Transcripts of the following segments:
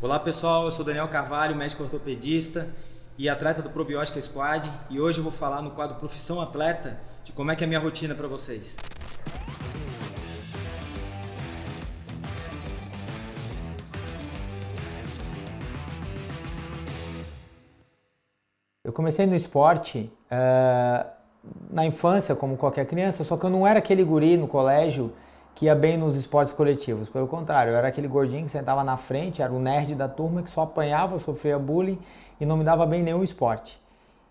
Olá pessoal, eu sou Daniel Carvalho, médico ortopedista e atleta do Probiótica Squad, e hoje eu vou falar no quadro Profissão Atleta de como é que é a minha rotina para vocês. Eu comecei no esporte na infância, como qualquer criança, só que eu não era aquele guri no colégio que ia bem nos esportes coletivos. Pelo contrário, eu era aquele gordinho que sentava na frente, era o nerd da turma que só apanhava, sofria bullying e não me dava bem nenhum esporte.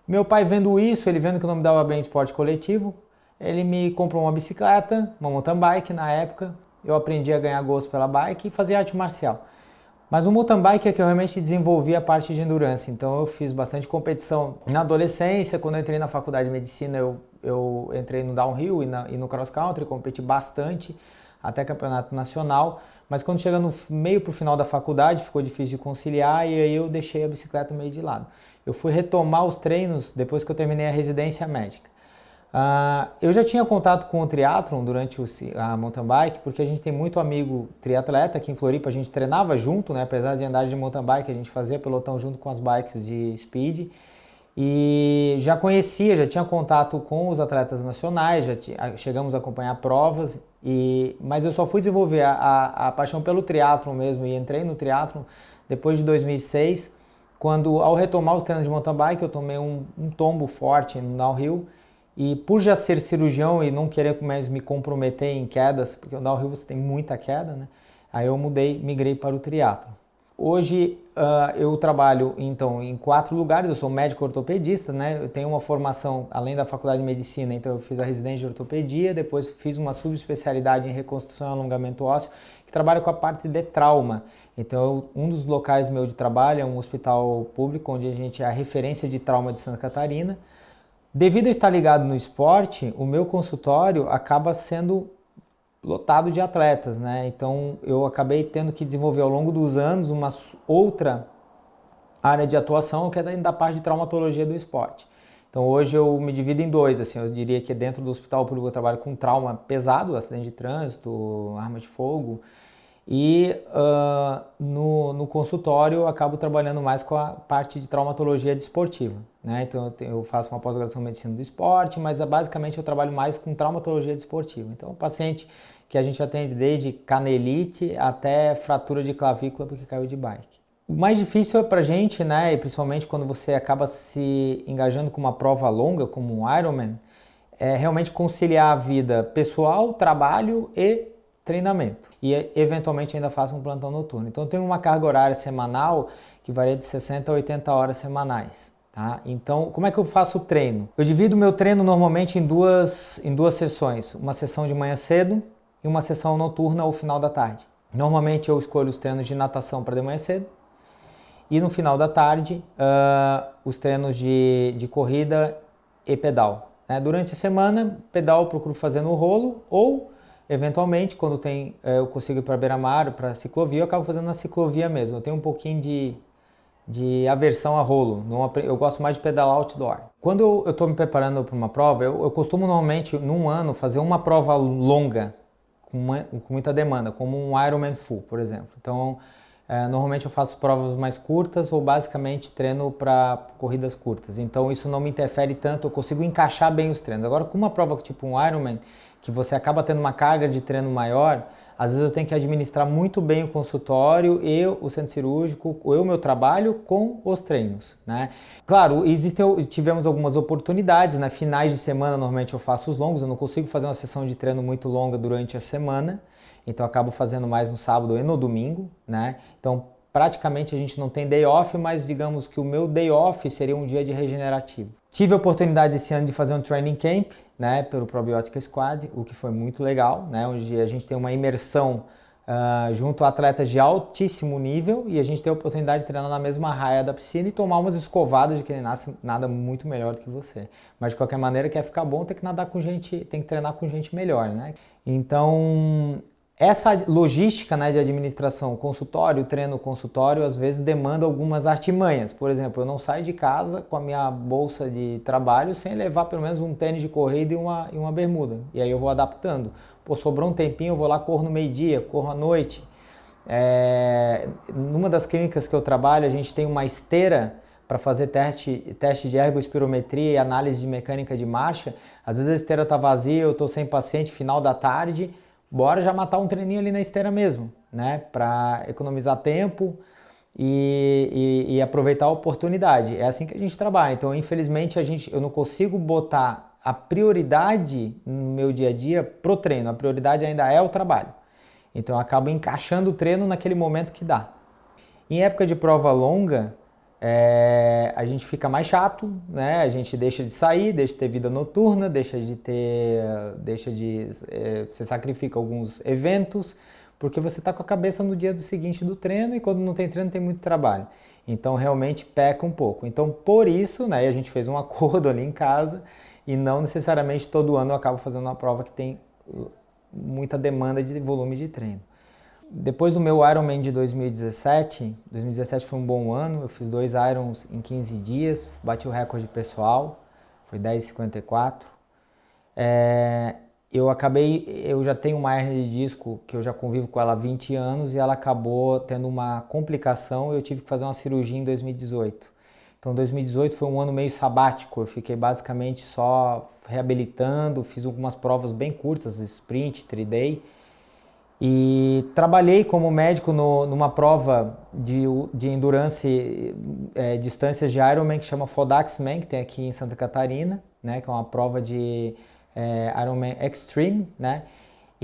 Meu pai vendo isso, ele vendo que eu não me dava bem esporte coletivo, ele me comprou uma bicicleta, uma mountain bike na época. Eu aprendi a ganhar gosto pela bike e fazia arte marcial. Mas no mountain bike é que eu realmente desenvolvi a parte de endurance, então eu fiz bastante competição. Na adolescência, quando eu entrei na faculdade de medicina, eu entrei no downhill e no cross country, competi bastante, até campeonato nacional, mas quando chega no meio para o final da faculdade, ficou difícil de conciliar e aí eu deixei a bicicleta meio de lado. Eu fui retomar os treinos depois que eu terminei a residência médica. Eu já tinha contato com o triatlon durante a mountain bike, porque a gente tem muito amigo triatleta aqui em Floripa, a gente treinava junto, né? Apesar de andar de mountain bike, a gente fazia pelotão junto com as bikes de speed e já conhecia, já tinha contato com os atletas nacionais, chegamos a acompanhar provas, mas eu só fui desenvolver a paixão pelo triatlon mesmo e entrei no triatlon depois de 2006, quando ao retomar os treinos de mountain bike eu tomei um tombo forte no downhill. E por já ser cirurgião e não querer mais me comprometer em quedas, porque no downhill você tem muita queda, né? Aí eu migrei para o triatlo. Hoje eu trabalho então em 4 lugares, eu sou médico ortopedista, né? Eu tenho uma formação além da faculdade de medicina, então eu fiz a residência de ortopedia, depois fiz uma subespecialidade em reconstrução e alongamento ósseo, que trabalha com a parte de trauma. Então um dos locais meu de trabalho é um hospital público, onde a gente é a referência de trauma de Santa Catarina. Devido a estar ligado no esporte, o meu consultório acaba sendo lotado de atletas, né? Então eu acabei tendo que desenvolver ao longo dos anos uma outra área de atuação, que é da parte de traumatologia do esporte. Então hoje eu me divido em 2, assim, eu diria que dentro do hospital público eu trabalho com trauma pesado, acidente de trânsito, arma de fogo, e no consultório eu acabo trabalhando mais com a parte de traumatologia desportiva, né? Então eu faço uma pós-graduação em medicina do esporte, mas basicamente eu trabalho mais com traumatologia desportiva. Então o paciente que a gente atende desde canelite até fratura de clavícula porque caiu de bike. O mais difícil é pra gente, né, e principalmente quando você acaba se engajando com uma prova longa como um Ironman, é realmente conciliar a vida pessoal, trabalho e treinamento. E eventualmente ainda faço um plantão noturno. Então eu tenho uma carga horária semanal que varia de 60 a 80 horas semanais. Tá? Então, como é que eu faço o treino? Eu divido o meu treino normalmente em duas sessões. Uma sessão de manhã cedo e uma sessão noturna ao final da tarde. Normalmente eu escolho os treinos de natação para de manhã cedo e no final da tarde os treinos de corrida e pedal. Né? Durante a semana, pedal eu procuro fazer no rolo ou eventualmente, quando eu consigo ir para beira-mar, para ciclovia, eu acabo fazendo na ciclovia mesmo. Eu tenho um pouquinho de aversão a rolo. Eu gosto mais de pedalar outdoor. Quando eu estou me preparando para uma prova, eu costumo normalmente, num ano, fazer uma prova longa, com muita demanda, como um Ironman Full, por exemplo. Então, normalmente eu faço provas mais curtas ou basicamente treino para corridas curtas. Então, isso não me interfere tanto, eu consigo encaixar bem os treinos. Agora, com uma prova tipo um Ironman, que você acaba tendo uma carga de treino maior, às vezes eu tenho que administrar muito bem o consultório, o centro cirúrgico, o meu trabalho com os treinos, né? Claro, tivemos algumas oportunidades, né? Finais de semana normalmente eu faço os longos, eu não consigo fazer uma sessão de treino muito longa durante a semana, então eu acabo fazendo mais no sábado e no domingo, né? Então praticamente a gente não tem day off, mas digamos que o meu day off seria um dia de regenerativo. Tive a oportunidade esse ano de fazer um training camp, né, pelo Probiótica Squad, o que foi muito legal, né, onde a gente tem uma imersão junto a atletas de altíssimo nível e a gente tem a oportunidade de treinar na mesma raia da piscina e tomar umas escovadas de quem nada muito melhor do que você. Mas de qualquer maneira, quer ficar bom, tem que nadar com gente, tem que treinar com gente melhor, né? Então, essa logística, né, de administração, consultório, treino, consultório, às vezes demanda algumas artimanhas. Por exemplo, eu não saio de casa com a minha bolsa de trabalho sem levar pelo menos um tênis de corrida e uma bermuda. E aí eu vou adaptando. Pô, sobrou um tempinho, eu vou lá, corro no meio-dia, corro à noite. Numa das clínicas que eu trabalho, a gente tem uma esteira para fazer teste de ergospirometria e análise de mecânica de marcha. Às vezes a esteira está vazia, eu estou sem paciente, final da tarde, bora já matar um treininho ali na esteira mesmo, né? Para economizar tempo e aproveitar a oportunidade. É assim que a gente trabalha. Então, infelizmente, eu não consigo botar a prioridade no meu dia a dia pro treino. A prioridade ainda é o trabalho. Então, eu acabo encaixando o treino naquele momento que dá. Em época de prova longa, a gente fica mais chato, né? A gente deixa de sair, deixa de ter vida noturna, você sacrifica alguns eventos, porque você está com a cabeça no dia seguinte do treino e quando não tem treino tem muito trabalho. Então realmente peca um pouco. Então por isso, né, a gente fez um acordo ali em casa e não necessariamente todo ano eu acabo fazendo uma prova que tem muita demanda de volume de treino. Depois do meu Ironman de 2017 foi um bom ano, eu fiz 2 Irons em 15 dias, bati o recorde pessoal, foi 10,54. Eu já tenho uma hernia de disco que eu já convivo com ela há 20 anos e ela acabou tendo uma complicação e eu tive que fazer uma cirurgia em 2018. Então 2018 foi um ano meio sabático, eu fiquei basicamente só reabilitando, fiz algumas provas bem curtas, sprint, 3-day, e trabalhei como médico numa prova de endurance, distâncias de Ironman que chama Fodaxman, que tem aqui em Santa Catarina, né, que é uma prova de Ironman Extreme, né?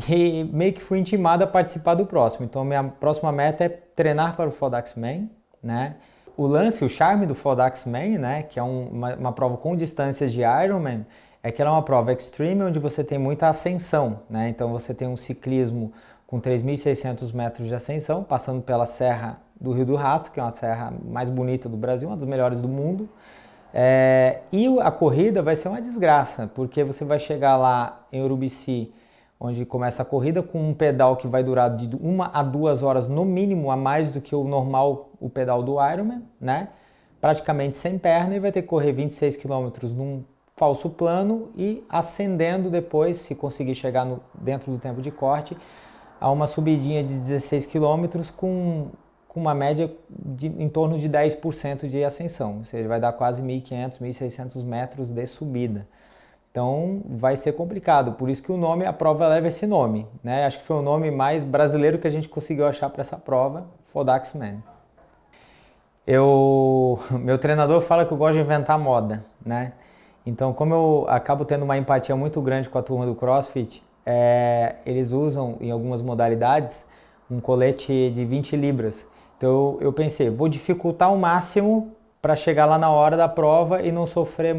E meio que fui intimado a participar do próximo. Então minha próxima meta é treinar para o Fodaxman, né? O charme do Fodaxman, né, que é uma prova com distâncias de Ironman, é que ela é uma prova extreme onde você tem muita ascensão, né? Então você tem um ciclismo com 3.600 metros de ascensão, passando pela Serra do Rio do Rastro, que é uma serra mais bonita do Brasil, uma das melhores do mundo. E a corrida vai ser uma desgraça, porque você vai chegar lá em Urubici, onde começa a corrida, com um pedal que vai durar de 1 a 2 horas no mínimo, a mais do que o normal, o pedal do Ironman, né? Praticamente sem perna, e vai ter que correr 26 km num falso plano e ascendendo depois, se conseguir chegar dentro do tempo de corte, a uma subidinha de 16 km com uma média em torno de 10% de ascensão, ou seja, vai dar quase 1.500, 1.600 metros de subida. Então vai ser complicado, por isso que a prova leva esse nome, né? Acho que foi o nome mais brasileiro que a gente conseguiu achar para essa prova, Fodaxman. Meu treinador fala que eu gosto de inventar moda, né? Então, como eu acabo tendo uma empatia muito grande com a turma do CrossFit, eles usam em algumas modalidades um colete de 20 libras. Então eu pensei, vou dificultar ao máximo para chegar lá na hora da prova e não sofrer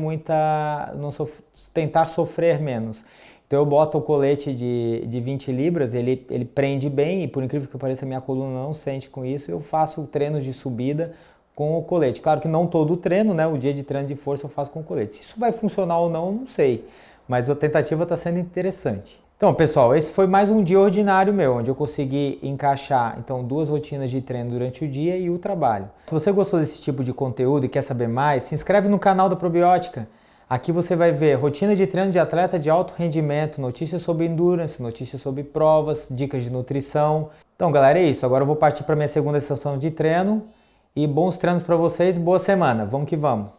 tentar sofrer menos. Então eu boto o colete de 20 libras, ele prende bem e por incrível que pareça minha coluna não sente com isso, eu faço treinos de subida com o colete. Claro que não todo o treino, né? O dia de treino de força eu faço com o colete. Se isso vai funcionar ou não, eu não sei, mas a tentativa está sendo interessante. Então, pessoal, esse foi mais um dia ordinário meu, onde eu consegui encaixar, então, 2 rotinas de treino durante o dia e o trabalho. Se você gostou desse tipo de conteúdo e quer saber mais, se inscreve no canal da Probiótica. Aqui você vai ver rotina de treino de atleta de alto rendimento, notícias sobre endurance, notícias sobre provas, dicas de nutrição. Então, galera, é isso. Agora eu vou partir para minha segunda sessão de treino e bons treinos para vocês, boa semana. Vamos que vamos!